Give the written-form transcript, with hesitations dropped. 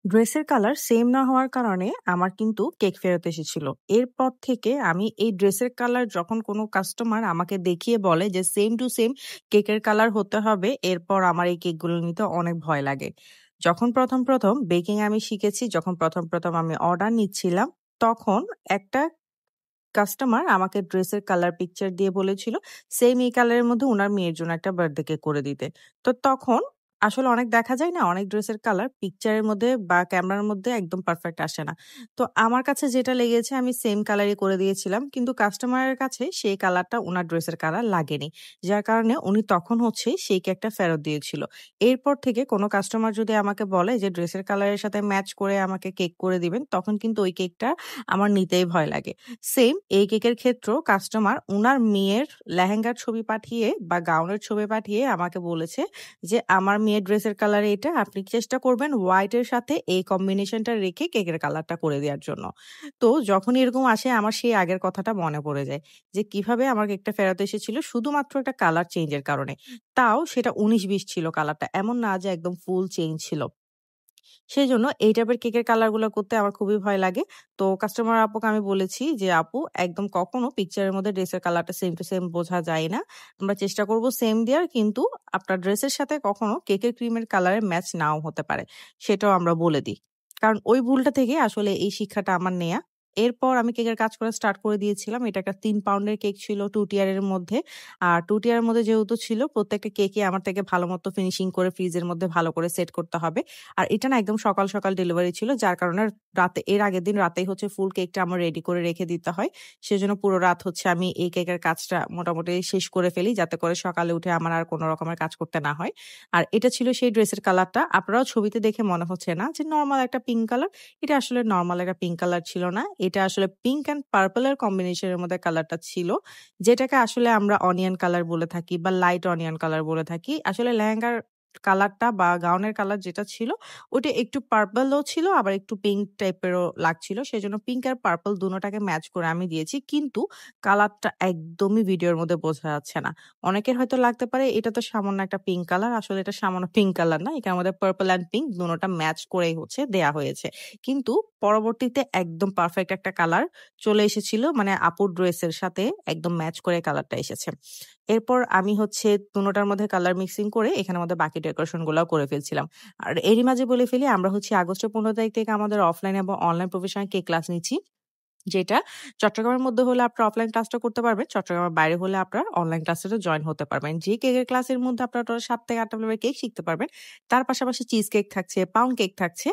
ড্রেসের colour same না হওয়ার কারণে আমার কিন্তু কেক ফেরত এসেছিল। এরপর থেকে আমি এই ড্রেসের কালার যখন কোনো কাস্টমার আমাকে দেখিয়ে বলে যে সেম টু সেম কেকের কালার হতে হবে, এরপর আমার এই কেকগুলো নিতে অনেক ভয় লাগে। যখন প্রথম বেকিং আমি শিখেছি, যখন প্রথম আমি অর্ডার নিচ্ছিলাম, তখন একটা কাস্টমার আমাকে ড্রেসের কালার পিকচার দিয়ে বলেছিল সেম এই কালারের মধ্যে উনার মেয়ের জন্য একটা বার্থডে কেক করে দিতে। তো তখন আসলে অনেক দেখা যায় না, অনেক ড্রেসের কালার পিকচারের মধ্যে বা ক্যামেরার মধ্যে একদম পারফেক্ট আসে না। তো আমার কাছে যেটা লেগেছে আমি সেম কালারই করে দিয়েছিলাম, কিন্তু কাস্টমারের কাছে সেই কালারটা উনার ড্রেসের কালার লাগেনি, যার কারণে উনি তখন হচ্ছে সেই কেকটা ফেরত দিয়েছিল। এরপর থেকে কোনো কাস্টমার যদি আমাকে বলে যে ড্রেসের কালারের সাথে ম্যাচ করে আমাকে কেক করে দিবেন, তখন কিন্তু ওই কেকটা আমার নিতেই ভয় লাগে। সেম এই কেকের ক্ষেত্রেও কাস্টমার উনার মেয়ের লেহেঙ্গার ছবি পাঠিয়ে বা গাউনের ছবি পাঠিয়ে আমাকে বলেছে যে, "আমার মেয়ের ড্রেসের কালার এটা। আপনি চেষ্টা করবেন হোয়াইট এর সাথে এই কম্বিনেশনটা রেখে কেকের কালারটা করে দেওয়ার জন্য।" তো যখনই এরকম আসে আমার সেই আগের কথাটা মনে পড়ে যায় যে, কিভাবে আমার কেকটা ফেরত এসেছিল শুধুমাত্র একটা কালার চেঞ্জ এর কারণে। তাও সেটা ১৯-২০ ছিল কালারটা। এমন না যে একদম ফুল চেঞ্জ ছিল। সেজন্য এই টাইপের কেকের কালারগুলো করতে আমার খুবই ভয় লাগে। তো কাস্টমার আপুকে আমি বলেছি যে, "আপু, একদম কখনো পিকচারের মধ্যে ড্রেসের কালারটা সেম টু সেম বোঝা যায় না। আমরা চেষ্টা করব সেম দেয়ার, কিন্তু আপনার ড্রেসের সাথে কখনো কেকের ক্রিমের কালারের ম্যাচ নাও হতে পারে।" সেটাও আমরা বলে দিই। কারণ ওই ভুলটা থেকে আসলে এই শিক্ষাটা আমার নেয়া। এরপর আমি কেকের কাজ করা স্টার্ট করে দিয়েছিলাম। এটা একটা ৩ পাউন্ডের কেক ছিল 2 টিয়ারের মধ্যে। আর 2 টিয়ারের মধ্যে যেহেতু ছিল, প্রত্যেকটা কেকই আমার থেকে ভালো মতো ফিনিশিং করে ফ্রিজের মধ্যে ভালো করে সেট করতে হবে। আর এটা না একদম সকাল ডেলিভারি ছিল। যার কারণে এর আগের দিন রাতেই হচ্ছে ফুল কেকটা আমার রেডি করে রেখে দিতে হয়। সেজন্য পুরো রাত হচ্ছে আমি এই কেকের কাজটা মোটামুটি শেষ করে ফেলি, যাতে করে সকালে উঠে আমার আর কোন রকমের কাজ করতে না হয়। আর এটা ছিল সেই ড্রেসের কালারটা। আপনারাও ছবিতে দেখে মনে হচ্ছে না যে নরমাল একটা পিঙ্ক কালার। এটা আসলে নরমাল একটা পিঙ্ক কালার ছিল না। এটা আসলে পিঙ্ক অ্যান্ড পার্পল এর কম্বিনেশন এর মধ্যে কালারটা ছিল। যেটাকে আসলে আমরা অনিয়ন কালার বলে থাকি বা লাইট অনিয়ন কালার বলে থাকি। আসলে লেহেঙ্গার কালারটা বা গাউনের কালার যেটা ছিল, ওটা একটু পার্পল ও ছিল, আবার একটু পিঙ্ক টাইপেরও লাগছিল। সেজন্য পিঙ্ক আর পার্পল দোনোটাকে ম্যাচ করে আমি দিয়েছি। কিন্তু কালারটা একদমই ভিডিওর মধ্যে বোঝা যাচ্ছে না। অনেকের হয়তো লাগতে পারে এটা তো সামান্য একটা পিঙ্ক কালার। আসলে এটা সামান্য পিঙ্ক কালার না। এটার মধ্যে পার্পল অ্যান্ড পিঙ্ক দোনোটা ম্যাচ করেই হচ্ছে দেয়া হয়েছে। কিন্তু পরবর্তীতে একদম পারফেক্ট একটা কালার চলে এসেছিল। মানে আপুর ড্রেসের সাথে একদম ম্যাচ করে কালারটা এসেছে। এরপর আমি হচ্ছে দুনোটার মধ্যে কালার মিক্সিং করে এখানের মধ্যে বাকি ডেকোরেশন গুলাও করে ফেলছিলাম। আর এরই মাঝে বলে ফেলি, আমরা হচ্ছে আগস্টের ১৫ তারিখ থেকে আমাদের অফলাইন এবং অনলাইন প্রফেশনাল কেক ক্লাস নিচ্ছি। যেটা চট্টগ্রামের মধ্যে হলে আপনারা অফলাইন ক্লাসটা করতে পারবেন। চট্টগ্রামের বাইরে হলে আপনারা অনলাইন ক্লাসটাতে জয়েন হতে পারবেন। যে কেকের ক্লাসের মধ্যে আপনারা টোটাল ৭ থেকে ৮ টা ফ্লেভার কেক শিখতে পারবেন। তার পাশাপাশি চিজ কেক থাকছে, পাউন্ড কেক থাকছে।